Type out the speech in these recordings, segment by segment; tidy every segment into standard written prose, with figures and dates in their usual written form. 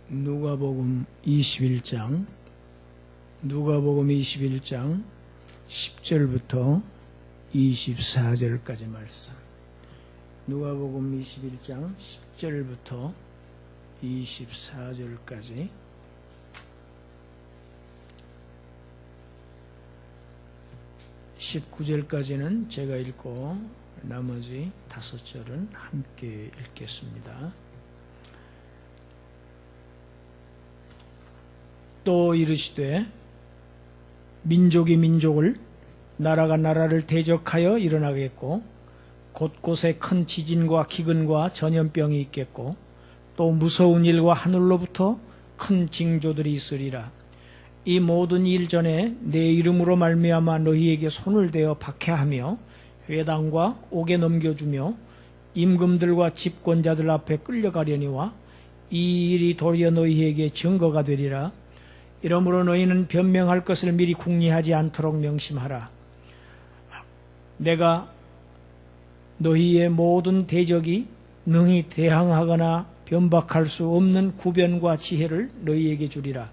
누가복음 21장 10절부터 24절까지 말씀. 누가복음 21장 10절부터 24절까지. (19절까지는) 제가 읽고 나머지 5절은 함께 읽겠습니다. 또 이르시되 민족이 민족을, 나라가 나라를 대적하여 일어나겠고, 곳곳에 큰 지진과 기근과 전염병이 있겠고, 또 무서운 일과 하늘로부터 큰 징조들이 있으리라. 이 모든 일 전에 내 이름으로 말미암아 너희에게 손을 대어 박해하며 회당과 옥에 넘겨주며 임금들과 집권자들 앞에 끌려가려니와 이 일이 도리어 너희에게 증거가 되리라. 이러므로 너희는 변명할 것을 미리 궁리하지 않도록 명심하라. 내가 너희의 모든 대적이 능히 대항하거나 변박할 수 없는 구변과 지혜를 너희에게 주리라.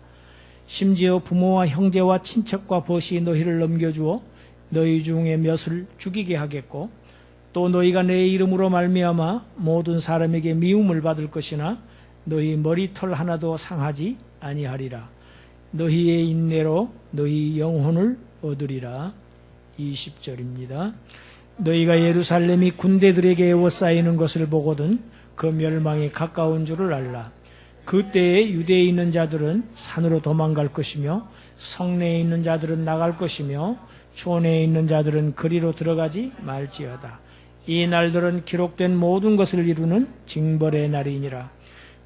심지어 부모와 형제와 친척과 벗이 너희를 넘겨주어 너희 중에 몇을 죽이게 하겠고, 또 너희가 내 이름으로 말미암아 모든 사람에게 미움을 받을 것이나 너희 머리털 하나도 상하지 아니하리라. 너희의 인내로 너희 영혼을 얻으리라. 20절입니다. 너희가 예루살렘이 군대들에게 에워싸이는 것을 보거든 그 멸망이 가까운 줄을 알라. 그때에 유대에 있는 자들은 산으로 도망갈 것이며 성내에 있는 자들은 나갈 것이며 촌에 있는 자들은 그리로 들어가지 말지어다. 이 날들은 기록된 모든 것을 이루는 징벌의 날이니라.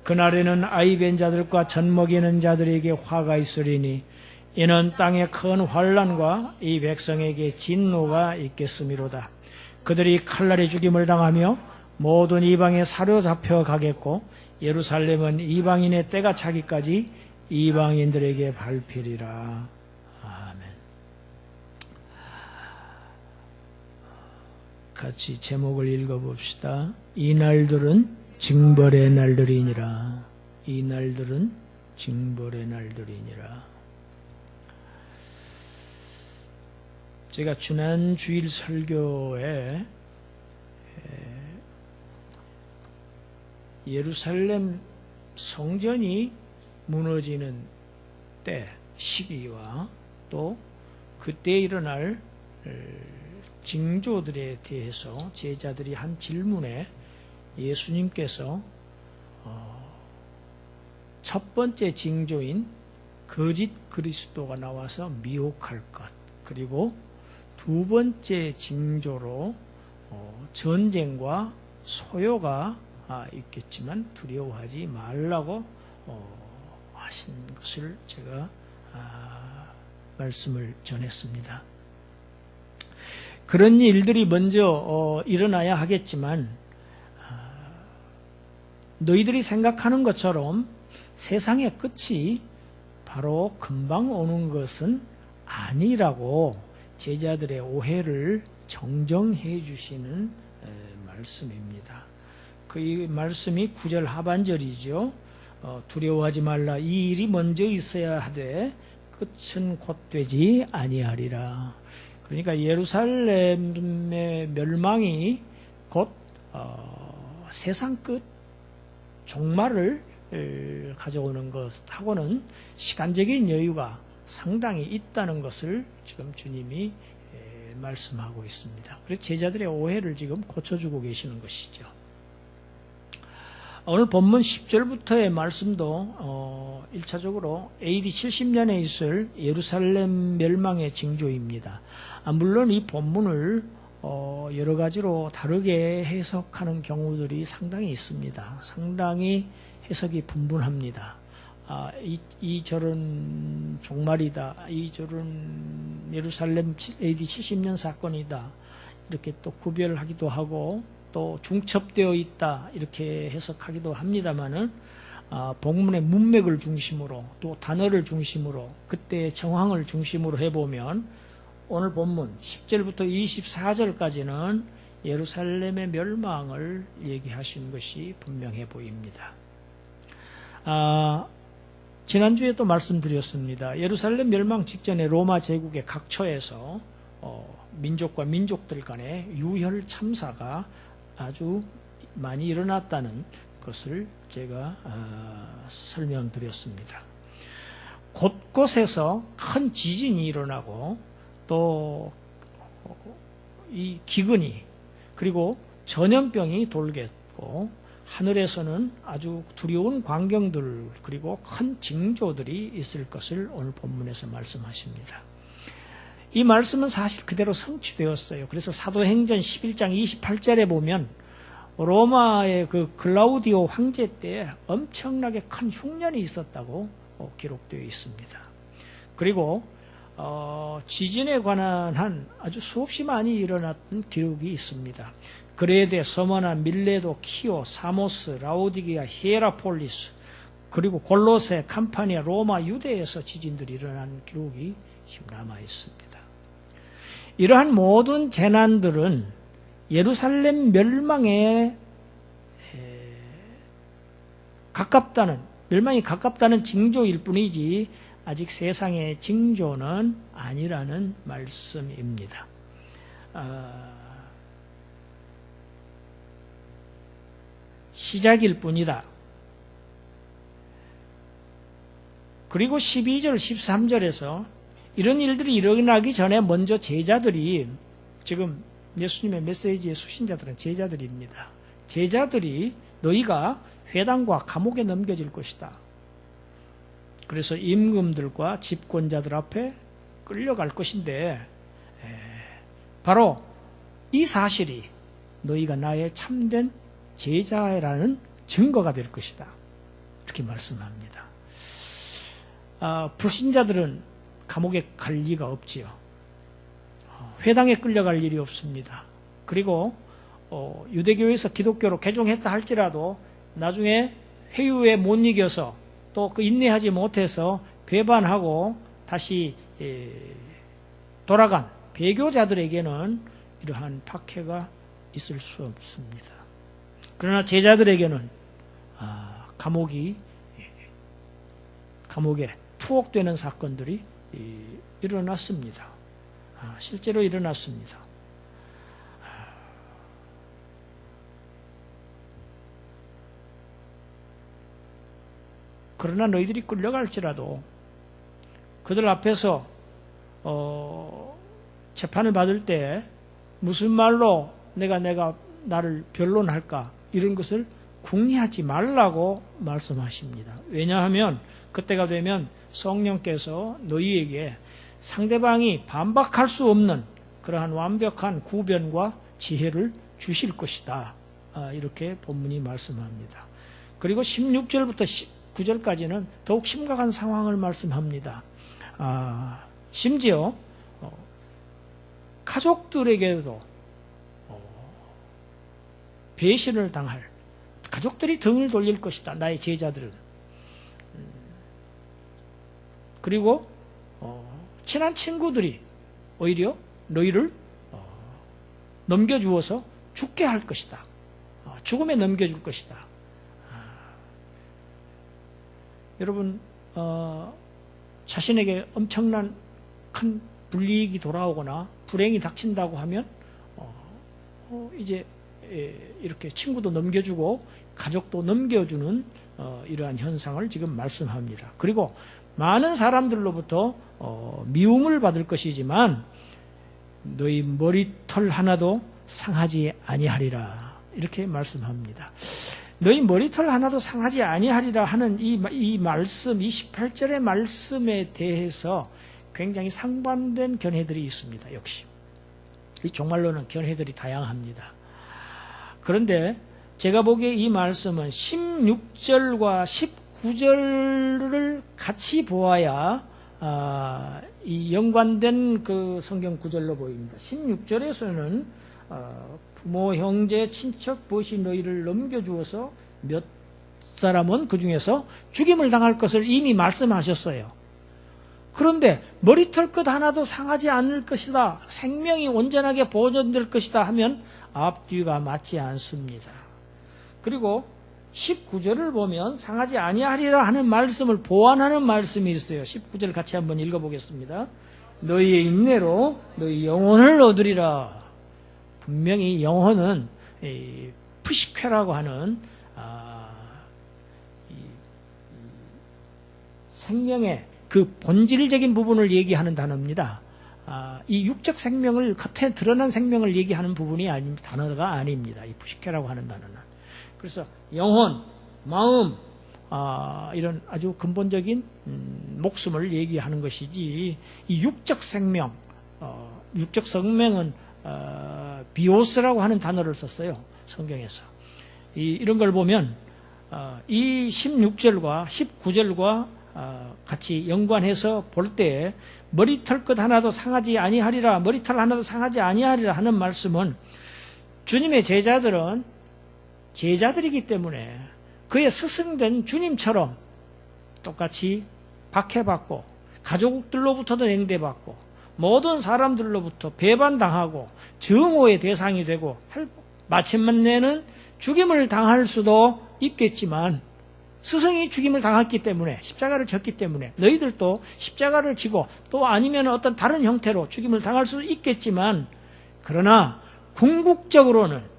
그날에는 아이 벤 자들과 젖 먹이는 자들에게 화가 있으리니 이는 땅에 큰 환난과 이 백성에게 진노가 있겠음이로다. 그들이 칼날에 죽임을 당하며 모든 이방에 사로잡혀 가겠고, 예루살렘은 이방인의 때가 차기까지 이방인들에게 밟히리라. 아멘. 같이 제목을 읽어봅시다. 이 날들은 징벌의 날들이니라. 이 날들은 징벌의 날들이니라. 제가 지난 주일 설교에 예루살렘 성전이 무너지는 때, 시기와 또 그때 일어날 징조들에 대해서 제자들이 한 질문에 예수님께서 첫 번째 징조인 거짓 그리스도가 나와서 미혹할 것, 그리고 두 번째 징조로 전쟁과 소요가 있겠지만 두려워하지 말라고 하신 것을 제가 말씀을 전했습니다. 그런 일들이 먼저 일어나야 하겠지만 너희들이 생각하는 것처럼 세상의 끝이 바로 금방 오는 것은 아니라고 제자들의 오해를 정정해 주시는 말씀입니다. 그 말씀이 9절 하반절이죠. 두려워하지 말라. 이 일이 먼저 있어야 하되 끝은 곧 되지 아니하리라. 그러니까 예루살렘의 멸망이 곧 세상 끝 종말을 가져오는 것하고는 시간적인 여유가 상당히 있다는 것을 지금 주님이 말씀하고 있습니다. 그래서 제자들의 오해를 지금 고쳐주고 계시는 것이죠. 오늘 본문 10절부터의 말씀도 1차적으로 AD 70년에 있을 예루살렘 멸망의 징조입니다. 물론 이 본문을 여러 가지로 다르게 해석하는 경우들이 상당히 있습니다. 상당히 해석이 분분합니다. 이 절은 종말이다. 이 절은 예루살렘 AD 70년 사건이다. 이렇게 또 구별하기도 하고 또 중첩되어 있다. 이렇게 해석하기도 합니다만은 본문의 문맥을 중심으로 또 단어를 중심으로 그때의 정황을 중심으로 해보면 오늘 본문 10절부터 24절까지는 예루살렘의 멸망을 얘기하신 것이 분명해 보입니다. 지난주에 또 말씀드렸습니다. 예루살렘 멸망 직전에 로마 제국의 각처에서 민족과 민족들 간의 유혈 참사가 아주 많이 일어났다는 것을 제가 설명드렸습니다. 곳곳에서 큰 지진이 일어나고 또 이 기근이 그리고 전염병이 돌겠고 하늘에서는 아주 두려운 광경들 그리고 큰 징조들이 있을 것을 오늘 본문에서 말씀하십니다. 이 말씀은 사실 그대로 성취되었어요. 그래서 사도행전 11장 28절에 보면 로마의 그 글라우디오 황제 때 엄청나게 큰 흉년이 있었다고 기록되어 있습니다. 그리고 지진에 관한 아주 수없이 많이 일어났던 기록이 있습니다. 그레데, 서머나, 밀레도, 키오, 사모스, 라오디게아, 히에라폴리스, 그리고 골로세, 캄파니아, 로마, 유대에서 지진들이 일어난 기록이 지금 남아 있습니다. 이러한 모든 재난들은 예루살렘 멸망에 멸망이 가깝다는 징조일 뿐이지 아직 세상의 징조는 아니라는 말씀입니다. 시작일 뿐이다. 그리고 12절, 13절에서 이런 일들이 일어나기 전에 먼저 제자들이, 지금 예수님의 메시지의 수신자들은 제자들입니다. 제자들이 너희가 회당과 감옥에 넘겨질 것이다. 그래서 임금들과 집권자들 앞에 끌려갈 것인데 바로 이 사실이 너희가 나의 참된 제자라는 증거가 될 것이다. 이렇게 말씀합니다. 불신자들은 감옥에 갈 리가 없지요. 회당에 끌려갈 일이 없습니다. 그리고 유대교에서 기독교로 개종했다 할지라도 나중에 회유에 못 이겨서 또 그 인내하지 못해서 배반하고 다시 돌아간 배교자들에게는 이러한 박해가 있을 수 없습니다. 그러나 제자들에게는 감옥에 투옥되는 사건들이 일어났습니다. 실제로 일어났습니다. 그러나 너희들이 끌려갈지라도 그들 앞에서 재판을 받을 때 무슨 말로 내가 나를 변론할까 이런 것을 궁리하지 말라고 말씀하십니다. 왜냐하면 그때가 되면 성령께서 너희에게 상대방이 반박할 수 없는 그러한 완벽한 구변과 지혜를 주실 것이다. 이렇게 본문이 말씀합니다. 그리고 16절부터 9절까지는 더욱 심각한 상황을 말씀합니다. 심지어 가족들에게도 배신을 당할, 가족들이 등을 돌릴 것이다. 나의 제자들은. 그리고 친한 친구들이 오히려 너희를 넘겨주어서 죽게 할 것이다. 죽음에 넘겨줄 것이다. 여러분 자신에게 엄청난 큰 불이익이 돌아오거나 불행이 닥친다고 하면 이제 이렇게 친구도 넘겨주고 가족도 넘겨주는 이러한 현상을 지금 말씀합니다. 그리고 많은 사람들로부터 미움을 받을 것이지만 너희 머리털 하나도 상하지 아니하리라 이렇게 말씀합니다. 너희 머리털 하나도 상하지 아니하리라 하는 이 말씀, 28절의 말씀에 대해서 굉장히 상반된 견해들이 있습니다. 역시 이 종말로는 견해들이 다양합니다. 그런데 제가 보기에 이 말씀은 16절과 19절을 같이 보아야 이 연관된 그 성경 구절로 보입니다. 16절에서는 부모, 형제, 친척, 벗이 너희를 넘겨주어서 몇 사람은 그 중에서 죽임을 당할 것을 이미 말씀하셨어요. 그런데 머리털 끝 하나도 상하지 않을 것이다, 생명이 온전하게 보존될 것이다 하면 앞뒤가 맞지 않습니다. 그리고 19절을 보면 상하지 아니하리라 하는 말씀을 보완하는 말씀이 있어요. 19절 같이 한번 읽어보겠습니다. 너희의 인내로 너희 영혼을 얻으리라. 분명히 영혼은 푸시케라고 하는 생명의 그 본질적인 부분을 얘기하는 단어입니다. 이 육적 생명을 겉에 드러난 생명을 얘기하는 부분이 아닙니다. 단어가 아닙니다. 이 푸시케라고 하는 단어는. 그래서 영혼, 마음, 이런 아주 근본적인 목숨을 얘기하는 것이지, 이 육적 생명, 육적 생명은 비오스라고 하는 단어를 썼어요. 성경에서. 이런 걸 보면 이 16절과 19절과 같이 연관해서 볼 때 머리털 끝 하나도 상하지 아니하리라, 머리털 하나도 상하지 아니하리라 하는 말씀은 주님의 제자들은 제자들이기 때문에 그의 스승된 주님처럼 똑같이 박해받고 가족들로부터도 냉대받고 모든 사람들로부터 배반당하고 증오의 대상이 되고 마침내는 죽임을 당할 수도 있겠지만, 스승이 죽임을 당했기 때문에, 십자가를 졌기 때문에 너희들도 십자가를 지고 또 아니면 어떤 다른 형태로 죽임을 당할 수 있겠지만, 그러나 궁극적으로는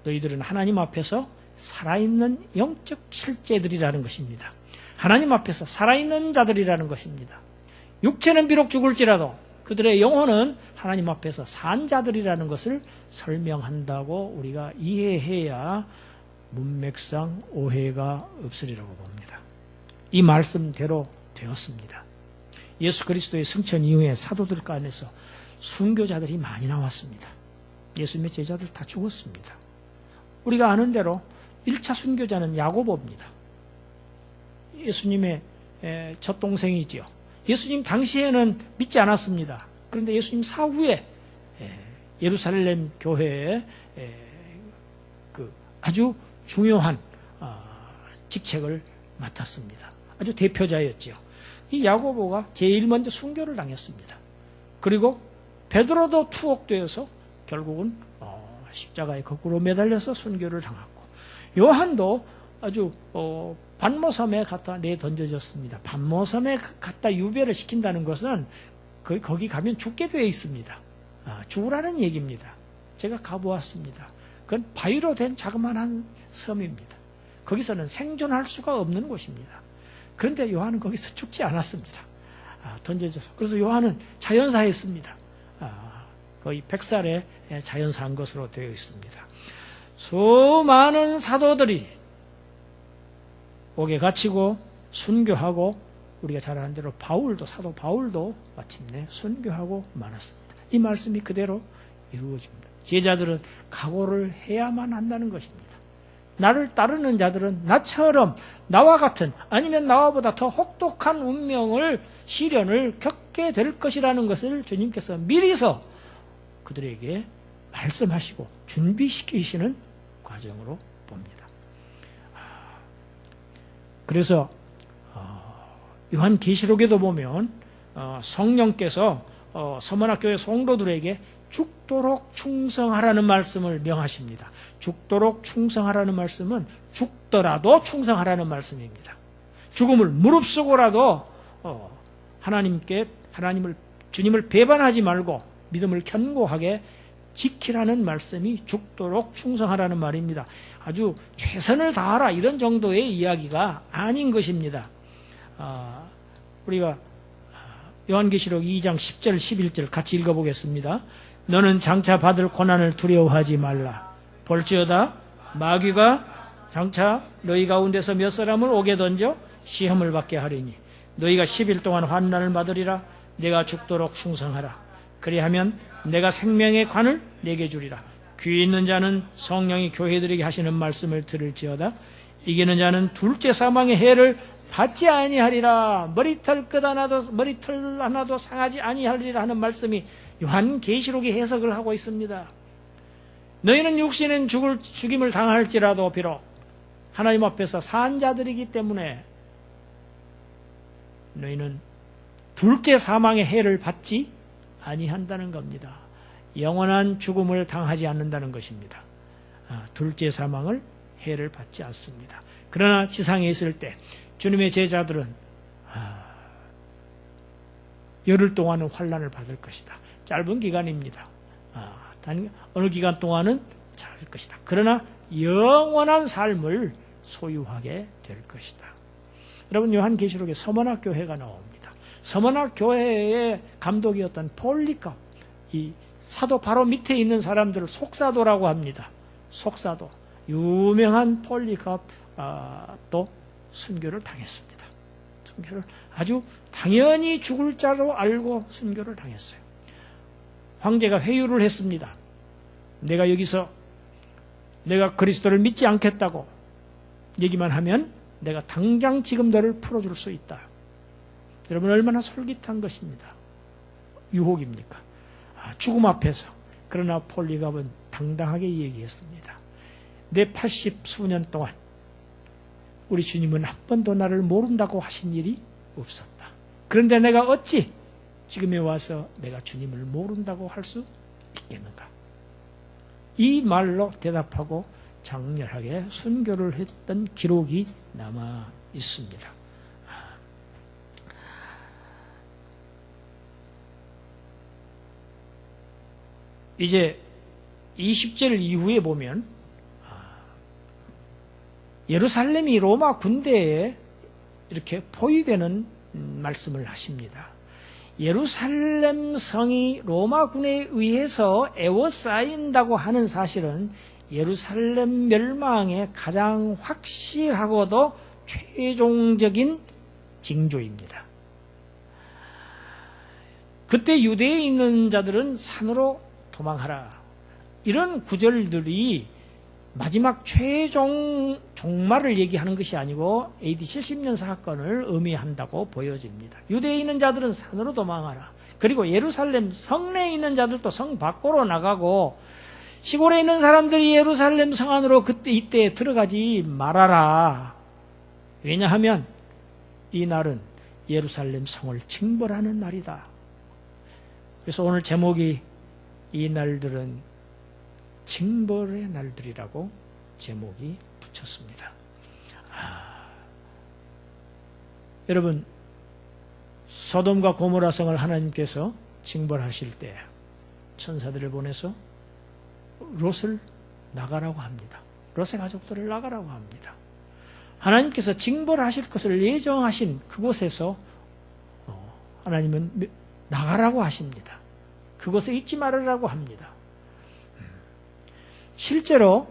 너희들은 하나님 앞에서 살아있는 영적 실제들이라는 것입니다. 하나님 앞에서 살아있는 자들이라는 것입니다. 육체는 비록 죽을지라도 그들의 영혼은 하나님 앞에서 산 자들이라는 것을 설명한다고 우리가 이해해야 문맥상 오해가 없으리라고 봅니다. 이 말씀대로 되었습니다. 예수 그리스도의 승천 이후에 사도들 간에서 순교자들이 많이 나왔습니다. 예수님의 제자들 다 죽었습니다. 우리가 아는 대로 1차 순교자는 야고보입니다. 예수님의 첫 동생이지요. 예수님 당시에는 믿지 않았습니다. 그런데 예수님 사후에 예루살렘 교회에 그 아주 중요한 직책을 맡았습니다. 아주 대표자였지요. 이 야고보가 제일 먼저 순교를 당했습니다. 그리고 베드로도 투옥되어서 결국은 십자가에 거꾸로 매달려서 순교를 당했고, 요한도 아주 반모섬에 갖다 내던져졌습니다. 반모섬에 갖다 유배를 시킨다는 것은 거기 가면 죽게 되어 있습니다. 죽으라는 얘기입니다. 제가 가보았습니다. 그건 바위로 된 자그마한 섬입니다. 거기서는 생존할 수가 없는 곳입니다. 그런데 요한은 거기서 죽지 않았습니다. 던져져서. 그래서 요한은 자연사했습니다. 거의 100살에 자연사한 것으로 되어 있습니다. 수많은 사도들이 옥에 갇히고 순교하고, 우리가 잘 아는 대로 사도 바울도 마침내 순교하고 말았습니다. 이 말씀이 그대로 이루어집니다. 제자들은 각오를 해야만 한다는 것입니다. 나를 따르는 자들은 나처럼 나와 같은, 아니면 나와보다 더 혹독한 운명을, 시련을 겪게 될 것이라는 것을 주님께서 미리서 그들에게 말씀하시고 준비시키시는 과정으로 봅니다. 그래서 요한계시록에도 보면 성령께서 서머나교회 성도들에게 죽도록 충성하라는 말씀을 명하십니다. 죽도록 충성하라는 말씀은 죽더라도 충성하라는 말씀입니다. 죽음을 무릅쓰고라도 주님을 배반하지 말고 믿음을 견고하게 지키라는 말씀이 죽도록 충성하라는 말입니다. 아주 최선을 다하라 이런 정도의 이야기가 아닌 것입니다. 우리가 요한계시록 2장 10절 11절 같이 읽어보겠습니다. 너는 장차 받을 고난을 두려워하지 말라. 볼지어다 마귀가 장차 너희 가운데서 몇 사람을 옥에 던져 시험을 받게 하리니 너희가 10일 동안 환난을 받으리라. 내가 죽도록 충성하라. 그리하면 내가 생명의 관을 내게 주리라. 귀 있는 자는 성령이 교회들에게 하시는 말씀을 들을지어다. 이기는 자는 둘째 사망의 해를 받지 아니하리라. 머리털 하나도 상하지 아니하리라 하는 말씀이 요한계시록이 해석을 하고 있습니다. 너희는 육신은 죽임을 당할지라도 비록 하나님 앞에서 산 자들이기 때문에 너희는 둘째 사망의 해를 받지 아니한다는 겁니다. 영원한 죽음을 당하지 않는다는 것입니다. 둘째 사망을 해를 받지 않습니다. 그러나 지상에 있을 때 주님의 제자들은 열흘 동안은 환난을 받을 것이다. 짧은 기간입니다. 어느 기간 동안은 잘 것이다. 그러나 영원한 삶을 소유하게 될 것이다. 여러분, 요한계시록에 서머나 교회가 나옵니다. 서머나 교회의 감독이었던 폴리갑, 이 사도 바로 밑에 있는 사람들을 속사도라고 합니다. 속사도, 유명한 폴리갑도 순교를 당했습니다. 순교를 아주 당연히 죽을 자로 알고 순교를 당했어요. 황제가 회유를 했습니다. 내가 여기서 내가 그리스도를 믿지 않겠다고 얘기만 하면 내가 당장 지금 너를 풀어줄 수 있다. 여러분, 얼마나 솔깃한 것입니다. 유혹입니까? 죽음 앞에서. 그러나 폴리갑은 당당하게 얘기했습니다. 내 80수년 동안 우리 주님은 한 번도 나를 모른다고 하신 일이 없었다. 그런데 내가 어찌 지금에 와서 내가 주님을 모른다고 할 수 있겠는가? 이 말로 대답하고 장렬하게 순교를 했던 기록이 남아 있습니다. 이제 20절 이후에 보면 예루살렘이 로마 군대에 이렇게 포위되는 말씀을 하십니다. 예루살렘 성이 로마군에 의해서 에워싸인다고 하는 사실은 예루살렘 멸망의 가장 확실하고도 최종적인 징조입니다. 그때 유대에 있는 자들은 산으로 도망하라. 이런 구절들이 마지막 최종 종말을 얘기하는 것이 아니고 AD 70년 사건을 의미한다고 보여집니다. 유대에 있는 자들은 산으로 도망하라. 그리고 예루살렘 성내에 있는 자들도 성 밖으로 나가고 시골에 있는 사람들이 예루살렘 성 안으로 이때 들어가지 말아라. 왜냐하면 이 날은 예루살렘 성을 징벌하는 날이다. 그래서 오늘 제목이 이 날들은 징벌의 날들이라고 제목이 붙였습니다. 여러분, 소돔과 고모라 성을 하나님께서 징벌하실 때 천사들을 보내서 롯을 나가라고 합니다. 롯의 가족들을 나가라고 합니다. 하나님께서 징벌하실 것을 예정하신 그곳에서 하나님은 나가라고 하십니다. 그곳에 있지 말으라고 합니다. 실제로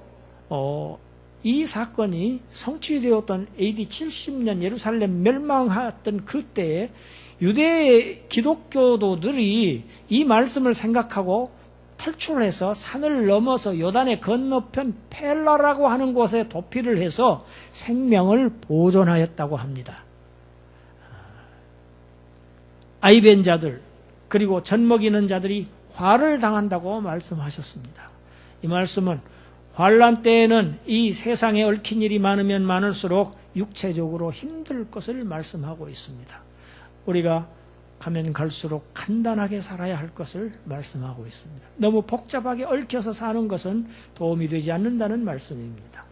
이 사건이 성취되었던 AD 70년 예루살렘 멸망했던 그때에 유대 기독교도들이 이 말씀을 생각하고 탈출해서 산을 넘어서 요단의 건너편 펠라라고 하는 곳에 도피를 해서 생명을 보존하였다고 합니다. 아이벤 자들 그리고 젖 먹이는 자들이 화를 당한다고 말씀하셨습니다. 이 말씀은 환난 때에는 이 세상에 얽힌 일이 많으면 많을수록 육체적으로 힘들 것을 말씀하고 있습니다. 우리가 가면 갈수록 간단하게 살아야 할 것을 말씀하고 있습니다. 너무 복잡하게 얽혀서 사는 것은 도움이 되지 않는다는 말씀입니다.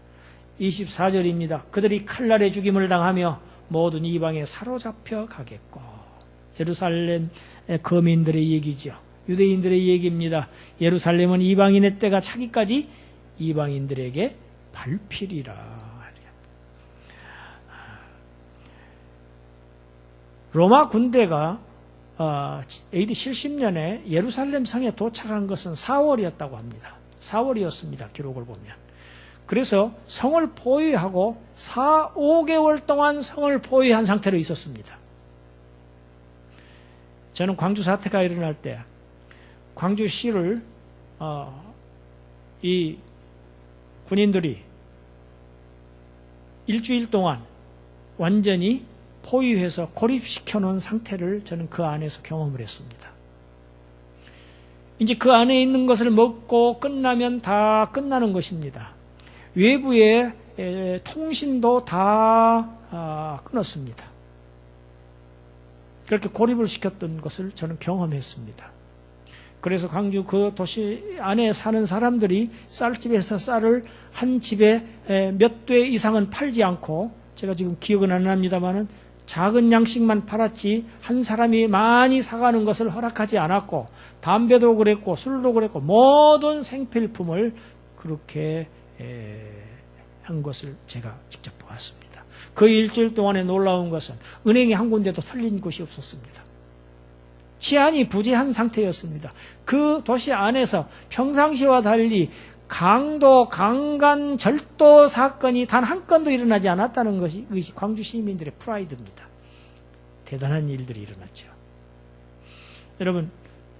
24절입니다. 그들이 칼날에 죽임을 당하며 모든 이방에 사로잡혀 가겠고. 예루살렘의 거민들의 얘기죠. 유대인들의 얘기입니다. 예루살렘은 이방인의 때가 차기까지 이방인들에게 밟히리라. 로마 군대가 AD 70년에 예루살렘 성에 도착한 것은 4월이었다고 합니다. 4월이었습니다. 기록을 보면. 그래서 성을 포위하고 5개월 동안 성을 포위한 상태로 있었습니다. 저는 광주 사태가 일어날 때 광주시를 이 군인들이 일주일 동안 완전히 포위해서 고립시켜 놓은 상태를 저는 그 안에서 경험을 했습니다. 이제 그 안에 있는 것을 먹고 끝나면 다 끝나는 것입니다. 외부의 통신도 다 끊었습니다. 그렇게 고립을 시켰던 것을 저는 경험했습니다. 그래서 광주 그 도시 안에 사는 사람들이 쌀집에서 쌀을 한 집에 몇 대 이상은 팔지 않고, 제가 지금 기억은 안 납니다만은 작은 양씩만 팔았지 한 사람이 많이 사가는 것을 허락하지 않았고, 담배도 그랬고 술도 그랬고 모든 생필품을 그렇게 한 것을 제가 직접 보았습니다. 그 일주일 동안에 놀라운 것은 은행이 한 군데도 털린 곳이 없었습니다. 치안이 부재한 상태였습니다. 그 도시 안에서 평상시와 달리 강도, 강간, 절도 사건이 단 한 건도 일어나지 않았다는 것이 광주 시민들의 프라이드입니다. 대단한 일들이 일어났죠. 여러분,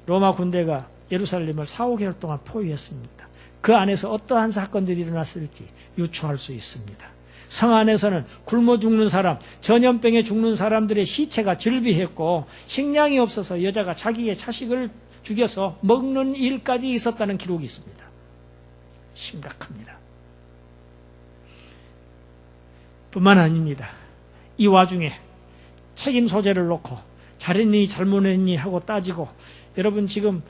로마 군대가 예루살렘을 4, 5개월 동안 포위했습니다. 그 안에서 어떠한 사건들이 일어났을지 유추할 수 있습니다. 성 안에서는 굶어 죽는 사람, 전염병에 죽는 사람들의 시체가 즐비했고, 식량이 없어서 여자가 자기의 자식을 죽여서 먹는 일까지 있었다는 기록이 있습니다. 심각합니다. 뿐만 아닙니다. 이 와중에 책임 소재를 놓고 잘했니 잘못했니 하고 따지고, 여러분 지금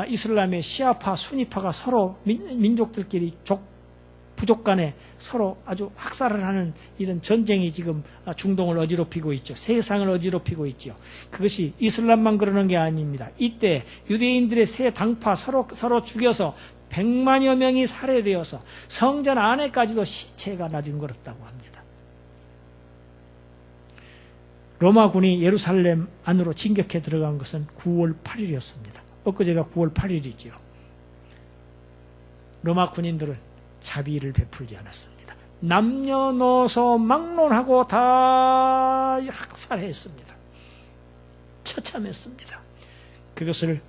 이슬람의 시아파, 수니파가 서로 민족들끼리 부족 간에 서로 아주 학살을 하는 이런 전쟁이 지금 중동을 어지럽히고 있죠. 세상을 어지럽히고 있죠. 그것이 이슬람만 그러는 게 아닙니다. 이때 유대인들의 세 당파 서로 죽여서 100만여 명이 살해되어서 성전 안에까지도 시체가 나뒹굴었다고 합니다. 로마군이 예루살렘 안으로 진격해 들어간 것은 9월 8일이었습니다. 엊그제가 9월 8일이죠. 로마 군인들은 자비를 베풀지 않았습니다. 남녀노소 막론하고 다 학살했습니다. 처참했습니다. 그것을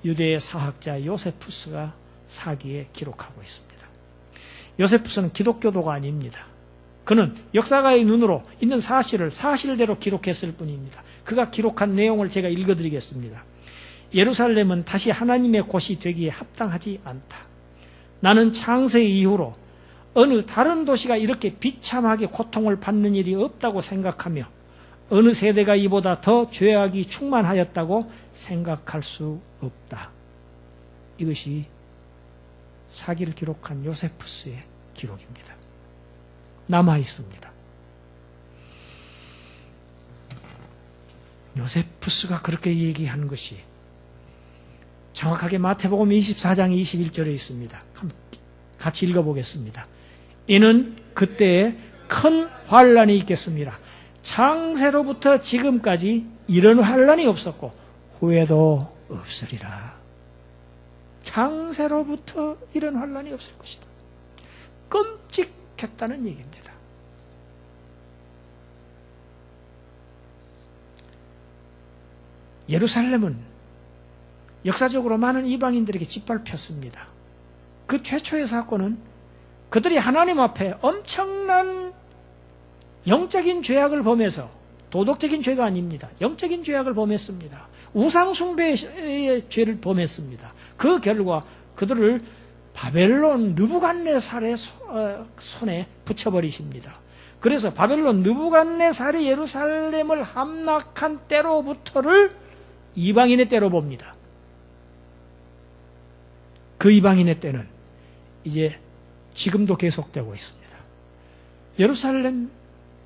유대의 사학자 요세푸스가 사기에 기록하고 있습니다. 요세푸스는 기독교도가 아닙니다. 그는 역사가의 눈으로 있는 사실을 사실대로 기록했을 뿐입니다. 그가 기록한 내용을 제가 읽어드리겠습니다. 예루살렘은 다시 하나님의 곳이 되기에 합당하지 않다. 나는 창세 이후로 어느 다른 도시가 이렇게 비참하게 고통을 받는 일이 없다고 생각하며 어느 세대가 이보다 더 죄악이 충만하였다고 생각할 수 없다. 이것이 사기를 기록한 요세푸스의 기록입니다. 남아 있습니다. 요세푸스가 그렇게 얘기한 것이 정확하게 마태복음 24장 21절에 있습니다. 같이 읽어보겠습니다. 이는 그때에 큰 환란이 있겠습니다. 창세로부터 지금까지 이런 환란이 없었고 후에도 없으리라. 창세로부터 이런 환란이 없을 것이다. 끔찍했다는 얘기입니다. 예루살렘은 역사적으로 많은 이방인들에게 짓밟혔습니다. 그 최초의 사건은 그들이 하나님 앞에 엄청난 영적인 죄악을 범해서, 도덕적인 죄가 아닙니다. 영적인 죄악을 범했습니다. 우상숭배의 죄를 범했습니다. 그 결과 그들을 바벨론 느부갓네살의 손에 붙여버리십니다. 그래서 바벨론 느부갓네살이 예루살렘을 함락한 때로부터를 이방인의 때로 봅니다. 그 이방인의 때는 이제 지금도 계속되고 있습니다. 예루살렘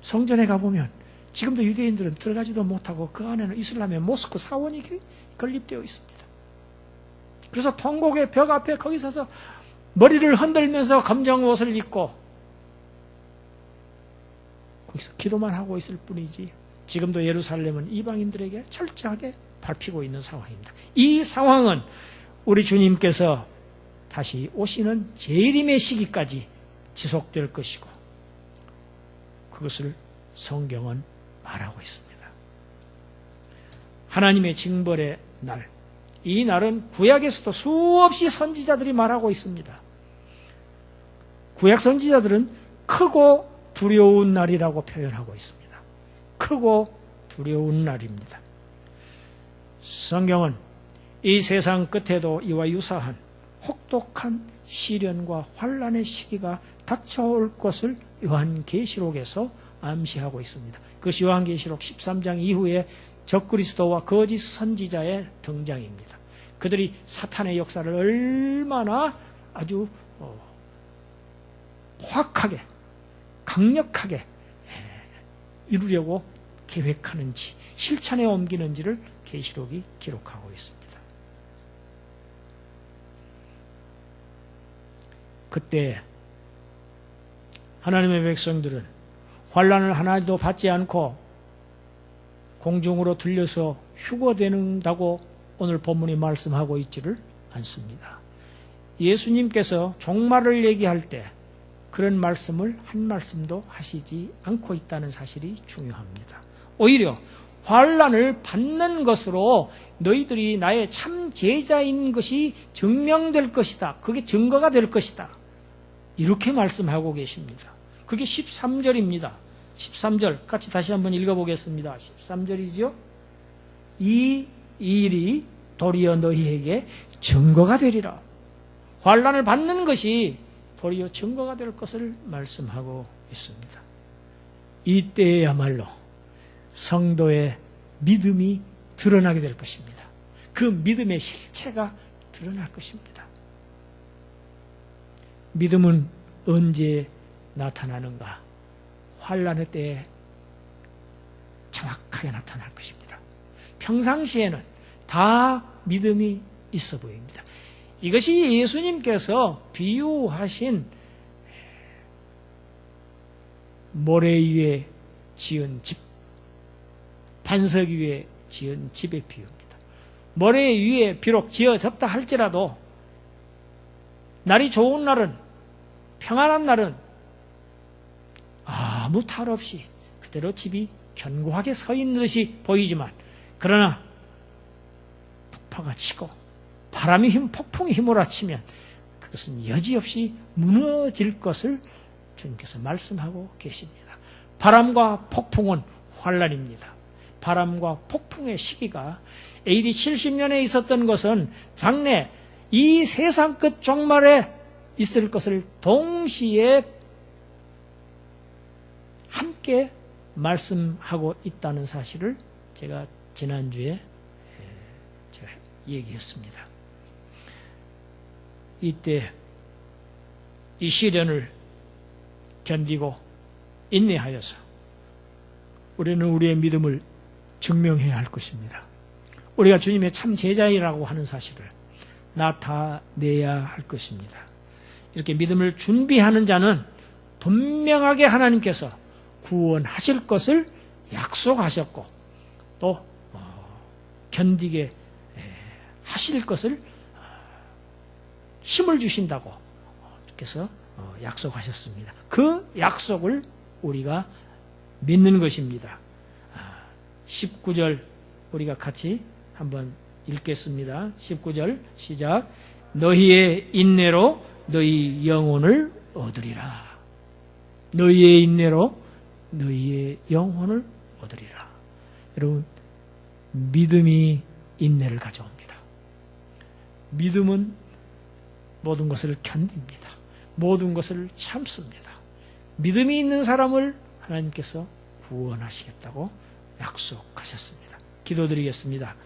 성전에 가보면 지금도 유대인들은 들어가지도 못하고 그 안에는 이슬람의 모스크 사원이 건립되어 있습니다. 그래서 통곡의 벽 앞에 거기 서서 머리를 흔들면서 검정 옷을 입고 거기서 기도만 하고 있을 뿐이지 지금도 예루살렘은 이방인들에게 철저하게 밟히고 있는 상황입니다. 이 상황은 우리 주님께서 다시 오시는 재림의 시기까지 지속될 것이고 그것을 성경은 말하고 있습니다. 하나님의 징벌의 날, 이 날은 구약에서도 수없이 선지자들이 말하고 있습니다. 구약 선지자들은 크고 두려운 날이라고 표현하고 있습니다. 크고 두려운 날입니다. 성경은 이 세상 끝에도 이와 유사한 혹독한 시련과 환난의 시기가 닥쳐올 것을 요한계시록에서 암시하고 있습니다. 그것이 요한계시록 13장 이후에 적그리스도와 거짓 선지자의 등장입니다. 그들이 사탄의 역사를 얼마나 아주 포악하게 강력하게 이루려고 계획하는지 실천에 옮기는지를 계시록이 기록하고 있습니다. 그때 하나님의 백성들은 환난을 하나도 받지 않고 공중으로 들려서 휴거된다고 오늘 본문이 말씀하고 있지를 않습니다. 예수님께서 종말을 얘기할 때 그런 말씀을 한 말씀도 하시지 않고 있다는 사실이 중요합니다. 오히려 환난을 받는 것으로 너희들이 나의 참 제자인 것이 증명될 것이다. 그게 증거가 될 것이다. 이렇게 말씀하고 계십니다. 그게 13절입니다. 13절 같이 다시 한번 읽어보겠습니다. 13절이죠. 이 일이 도리어 너희에게 증거가 되리라. 환난을 받는 것이 도리어 증거가 될 것을 말씀하고 있습니다. 이때야말로 성도의 믿음이 드러나게 될 것입니다. 그 믿음의 실체가 드러날 것입니다. 믿음은 언제 나타나는가? 환난의 때에 정확하게 나타날 것입니다. 평상시에는 다 믿음이 있어 보입니다. 이것이 예수님께서 비유하신 모래 위에 지은 집, 반석 위에 지은 집의 비유입니다. 모래 위에 비록 지어졌다 할지라도 날이 좋은 날은, 평안한 날은 아무 탈 없이 그대로 집이 견고하게 서 있는 듯이 보이지만, 그러나 폭파가 치고 폭풍이 휘몰아치면 그것은 여지없이 무너질 것을 주님께서 말씀하고 계십니다. 바람과 폭풍은 환난입니다. 바람과 폭풍의 시기가 AD 70년에 있었던 것은 장래 이 세상 끝 종말에 있을 것을 동시에 함께 말씀하고 있다는 사실을 제가 지난주에 제가 얘기했습니다. 이때 이 시련을 견디고 인내하여서 우리는 우리의 믿음을 증명해야 할 것입니다. 우리가 주님의 참 제자이라고 하는 사실을 나타내야 할 것입니다. 이렇게 믿음을 준비하는 자는 분명하게 하나님께서 구원하실 것을 약속하셨고 또 견디게 하실 것을 힘을 주신다고 주께서 약속하셨습니다. 그 약속을 우리가 믿는 것입니다. 19절 우리가 같이 한번 읽겠습니다. 19절 시작. 너희의 인내로 너희 영혼을 얻으리라. 너희의 인내로 너희의 영혼을 얻으리라. 여러분, 믿음이 인내를 가져옵니다. 믿음은 모든 것을 견딥니다. 모든 것을 참습니다. 믿음이 있는 사람을 하나님께서 구원하시겠다고 약속하셨습니다. 기도드리겠습니다.